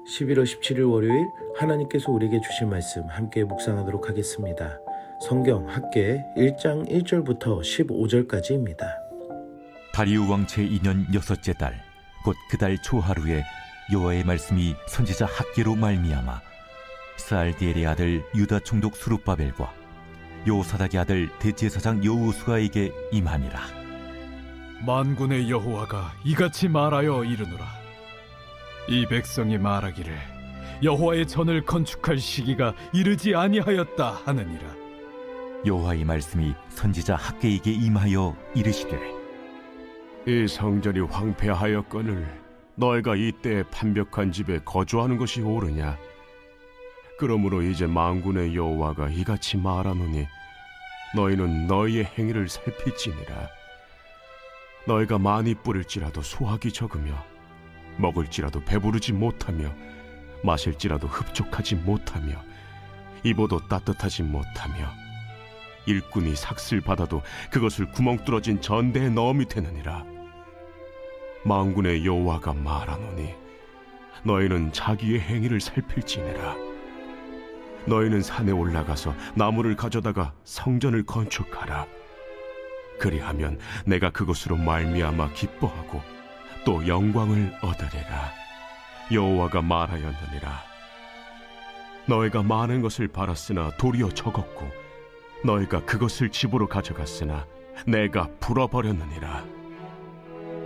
11월 17일 월요일 하나님께서 우리에게 주신 말씀 함께 묵상하도록 하겠습니다. 성경 학개 1장 1절부터 15절까지입니다. 다리우 왕 제2년 6째 달 곧 그 달 초하루에 여호와의 말씀이 선지자 학개로 말미암아 스알디엘의 아들 유다 총독 스룹바벨과 요사닥의 아들 대제사장 여호수아에게 임하니라. 만군의 여호와가 이같이 말하여 이르노라. 이 백성이 말하기를 여호와의 전을 건축할 시기가 이르지 아니하였다 하느니라. 여호와의 말씀이 선지자 학개에게 임하여 이르시되 이 성전이 황폐하였거늘 너희가 이때 판벽한 집에 거주하는 것이 옳으냐? 그러므로 이제 만군의 여호와가 이같이 말하노니 너희는 너희의 행위를 살필지니라. 너희가 많이 뿌릴지라도 수확이 적으며 먹을지라도 배부르지 못하며 마실지라도 흡족하지 못하며 입어도 따뜻하지 못하며 일꾼이 삭슬 받아도 그것을 구멍 뚫어진 전대에 넣음이 되느니라. 만군의 여호와가 말하노니 너희는 자기의 행위를 살필지니라. 너희는 산에 올라가서 나무를 가져다가 성전을 건축하라. 그리하면 내가 그것으로 말미암아 기뻐하고 또 영광을 얻으리라. 여호와가 말하였느니라. 너희가 많은 것을 바랐으나 도리어 적었고 너희가 그것을 집으로 가져갔으나 내가 불어버렸느니라.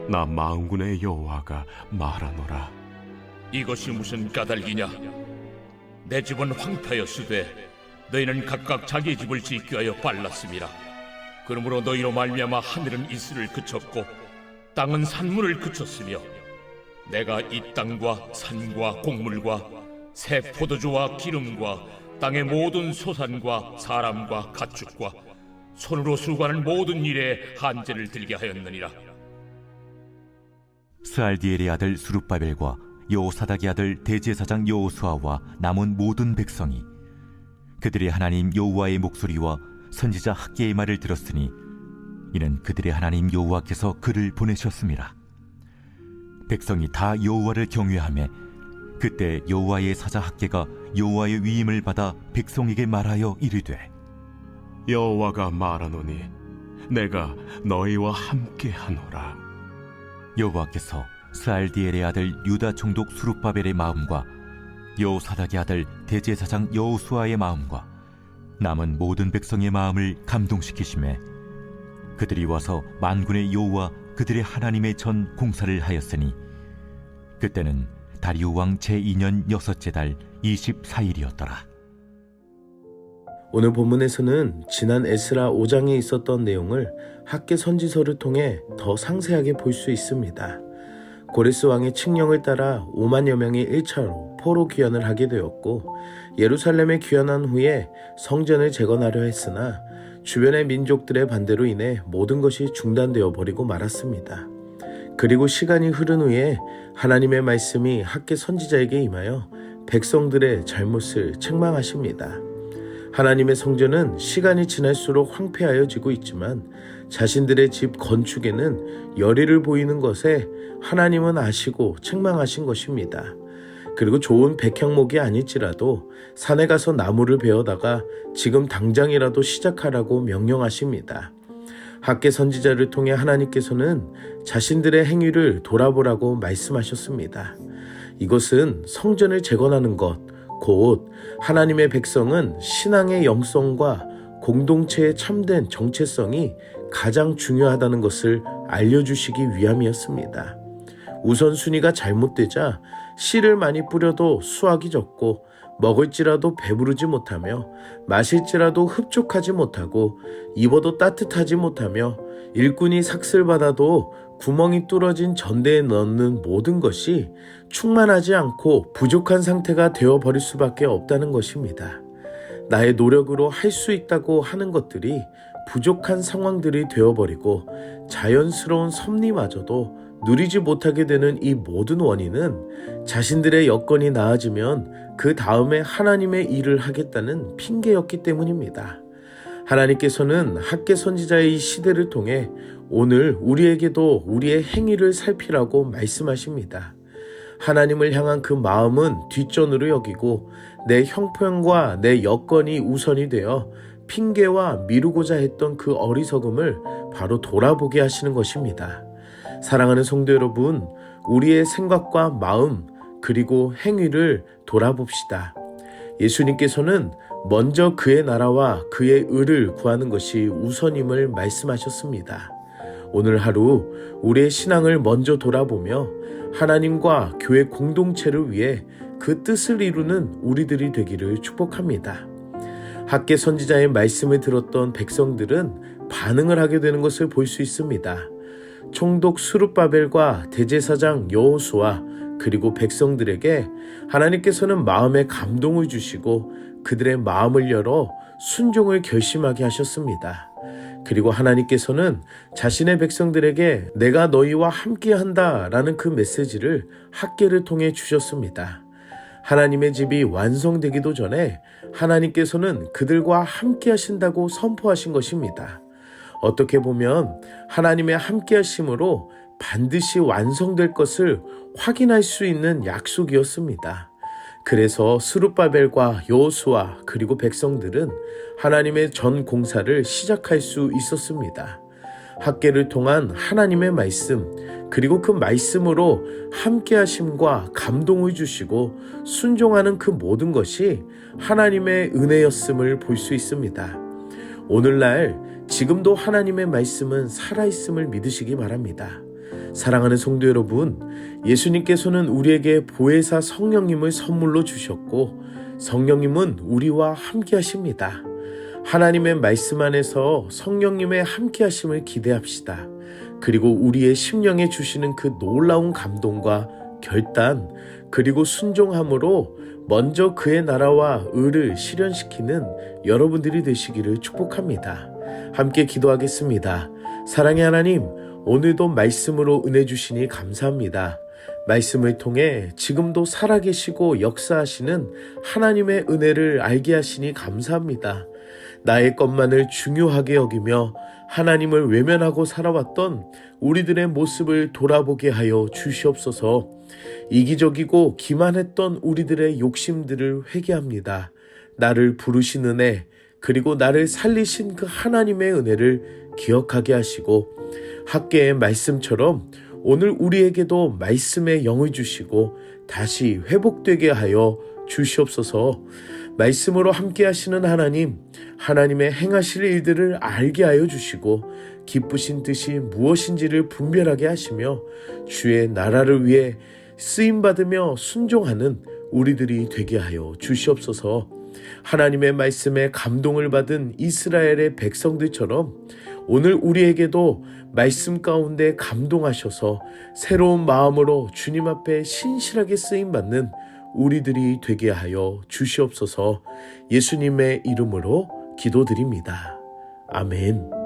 나 만군의 여호와가 말하노라. 이것이 무슨 까닭이냐? 내 집은 황폐하였으되 너희는 각각 자기 집을 짓기 위하여 빨랐음이라. 그러므로 너희로 말미암아 하늘은 이슬을 그쳤고 땅은 산물을 그쳤으며 내가 이 땅과 산과 곡물과 새 포도주와 기름과 땅의 모든 소산과 사람과 가축과 손으로 수고하는 모든 일에 한제를 들게 하였느니라. 스알디엘의 아들 스룹바벨과 여호사닥의 아들 대제사장 여호수아와 남은 모든 백성이 그들의 하나님 여호와의 목소리와 선지자 학개의 말을 들었으니 이는 그들의 하나님 여호와께서 그를 보내셨음이라. 백성이 다 여호와를 경외하며 그때 여호와의 사자 학개가 여호와의 위임을 받아 백성에게 말하여 이르되 여호와가 말하노니 내가 너희와 함께하노라. 여호와께서 스알디엘의 아들 유다 총독 스룹바벨의 마음과 여호사닥의 아들 대제사장 여호수아의 마음과 남은 모든 백성의 마음을 감동시키시매 그들이 와서 만군의 여호와 그들의 하나님의 전 공사를 하였으니 그때는 다리우 왕 제2년 6째 달 24일이었더라. 오늘 본문에서는 지난 에스라 5장에 있었던 내용을 학개 선지서를 통해 더 상세하게 볼 수 있습니다. 고레스 왕의 칙령을 따라 5만여 명이 1차로 포로 귀환을 하게 되었고 예루살렘에 귀환한 후에 성전을 재건하려 했으나 주변의 민족들의 반대로 인해 모든 것이 중단되어 버리고 말았습니다. 그리고 시간이 흐른 후에 하나님의 말씀이 학개 선지자에게 임하여 백성들의 잘못을 책망하십니다. 하나님의 성전은 시간이 지날수록 황폐하여지고 있지만 자신들의 집 건축에는 열의를 보이는 것에 하나님은 아시고 책망하신 것입니다. 그리고 좋은 백향목이 아닐지라도 산에 가서 나무를 베어다가 지금 당장이라도 시작하라고 명령하십니다. 학개 선지자를 통해 하나님께서는 자신들의 행위를 돌아보라고 말씀하셨습니다. 이것은 성전을 재건하는 것, 곧 하나님의 백성은 신앙의 영성과 공동체의 참된 정체성이 가장 중요하다는 것을 알려주시기 위함이었습니다. 우선순위가 잘못되자 씨를 많이 뿌려도 수확이 적고 먹을지라도 배부르지 못하며 마실지라도 흡족하지 못하고 입어도 따뜻하지 못하며 일꾼이 삭슬받아도 구멍이 뚫어진 전대에 넣는 모든 것이 충만하지 않고 부족한 상태가 되어버릴 수밖에 없다는 것입니다. 나의 노력으로 할 수 있다고 하는 것들이 부족한 상황들이 되어버리고 자연스러운 섭리마저도 누리지 못하게 되는 이 모든 원인은 자신들의 여건이 나아지면 그 다음에 하나님의 일을 하겠다는 핑계였기 때문입니다. 하나님께서는 학개 선지자의 이 시대를 통해 오늘 우리에게도 우리의 행위를 살피라고 말씀하십니다. 하나님을 향한 그 마음은 뒷전으로 여기고 내 형편과 내 여건이 우선이 되어 핑계와 미루고자 했던 그 어리석음을 바로 돌아보게 하시는 것입니다. 사랑하는 성도 여러분, 우리의 생각과 마음 그리고 행위를 돌아봅시다. 예수님께서는 먼저 그의 나라와 그의 의를 구하는 것이 우선임을 말씀하셨습니다. 오늘 하루 우리의 신앙을 먼저 돌아보며 하나님과 교회 공동체를 위해 그 뜻을 이루는 우리들이 되기를 축복합니다. 학개 선지자의 말씀을 들었던 백성들은 반응을 하게 되는 것을 볼 수 있습니다. 총독 스룹바벨과 대제사장 여호수아 그리고 백성들에게 하나님께서는 마음에 감동을 주시고 그들의 마음을 열어 순종을 결심하게 하셨습니다. 그리고 하나님께서는 자신의 백성들에게 내가 너희와 함께한다 라는 그 메시지를 학개를 통해 주셨습니다. 하나님의 집이 완성되기도 전에 하나님께서는 그들과 함께 하신다고 선포하신 것입니다. 어떻게 보면 하나님의 함께 하심으로 반드시 완성될 것을 확인할 수 있는 약속이었습니다. 그래서 스룹바벨과 여호수아 그리고 백성들은 하나님의 전 공사를 시작할 수 있었습니다. 학개를 통한 하나님의 말씀 그리고 그 말씀으로 함께 하심과 감동을 주시고 순종하는 그 모든 것이 하나님의 은혜였음을 볼 수 있습니다. 오늘날 지금도 하나님의 말씀은 살아있음을 믿으시기 바랍니다. 사랑하는 성도 여러분, 예수님께서는 우리에게 보혜사 성령님을 선물로 주셨고 성령님은 우리와 함께 하십니다. 하나님의 말씀 안에서 성령님의 함께 하심을 기대합시다. 그리고 우리의 심령에 주시는 그 놀라운 감동과 결단 그리고 순종함으로 먼저 그의 나라와 의를 실현시키는 여러분들이 되시기를 축복합니다. 함께 기도하겠습니다. 사랑의 하나님, 오늘도 말씀으로 은혜 주시니 감사합니다. 말씀을 통해 지금도 살아계시고 역사하시는 하나님의 은혜를 알게 하시니 감사합니다. 나의 것만을 중요하게 여기며 하나님을 외면하고 살아왔던 우리들의 모습을 돌아보게 하여 주시옵소서. 이기적이고 기만했던 우리들의 욕심들을 회개합니다. 나를 부르신 은혜 그리고 나를 살리신 그 하나님의 은혜를 기억하게 하시고 학개의 말씀처럼 오늘 우리에게도 말씀의 영을 주시고 다시 회복되게 하여 주시옵소서. 말씀으로 함께 하시는 하나님, 하나님의 행하실 일들을 알게 하여 주시고 기쁘신 뜻이 무엇인지를 분별하게 하시며 주의 나라를 위해 쓰임받으며 순종하는 우리들이 되게 하여 주시옵소서. 하나님의 말씀에 감동을 받은 이스라엘의 백성들처럼 오늘 우리에게도 말씀 가운데 감동하셔서 새로운 마음으로 주님 앞에 신실하게 쓰임받는 우리들이 되게 하여 주시옵소서. 예수님의 이름으로 기도드립니다. 아멘.